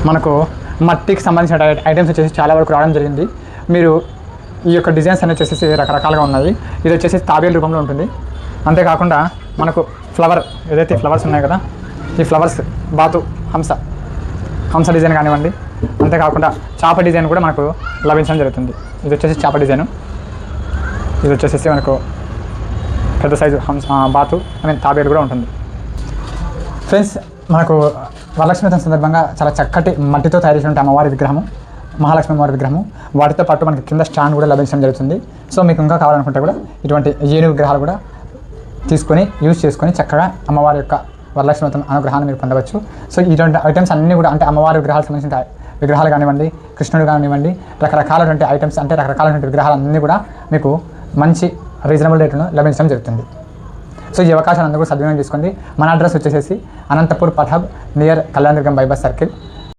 మనకు మట్టికి సంబంధించిన ఐటమ్స్ వచ్చేసి చాలా వరకు రావడం జరిగింది. మీరు ఈ యొక్క డిజైన్స్ అనేవి వచ్చేసి రకరకాలుగా ఉన్నాయి. ఇది వచ్చేసి తాబేలు రూపంలో ఉంటుంది. అంతేకాకుండా మనకు ఫ్లవర్ ఏదైతే ఫ్లవర్స్ ఉన్నాయి కదా, ఈ ఫ్లవర్స్ బాతు హంస డిజైన్ కానివ్వండి. అంతేకాకుండా చాప డిజైన్ కూడా మనకు లభించడం జరుగుతుంది. ఇది వచ్చేసి చాప డిజైను. ఇది వచ్చేసి మనకు పెద్ద సైజు బాతు తాబేలు కూడా ఉంటుంది. ఫ్రెండ్స్, మనకు వరలక్ష్మి వ్రతం సందర్భంగా చాలా చక్కటి మట్టితో తయారు చేసినటువంటి అమ్మవారి విగ్రహము, మహాలక్ష్మి అమ్మవారి విగ్రహము, వాటితో పాటు మనకి కింద స్టాండ్ కూడా లభించడం జరుగుతుంది. సో మీకు ఇంకా కావాలనుకుంటే కూడా ఇటువంటి ఏనుగు విగ్రహాలు కూడా తీసుకొని యూజ్ చేసుకొని చక్కగా అమ్మవారి యొక్క వరలక్ష్మి వ్రతం అనుగ్రహాన్ని మీరు పొందవచ్చు. సో ఇటువంటి ఐటమ్స్ అన్నీ కూడా అంటే అమ్మవారి విగ్రహాలకు సంబంధించిన విగ్రహాలు కానివ్వండి, కృష్ణుడు కానివ్వండి, రకరకాలటువంటి ఐటమ్స్ అంటే రకరకాలైన విగ్రహాలన్నీ కూడా మీకు మంచి రీజనబుల్ రేట్లను లభించడం జరుగుతుంది. సో ఈ అవకాశాన్ని అందరూ సద్వినియోగం చేసుకోండి. మన అడ్రస్ వచ్చేసి అనంతపూర్ పఠాబ్ నియర్ కళ్యాణదుర్గం బైపాస్ సర్కిల్.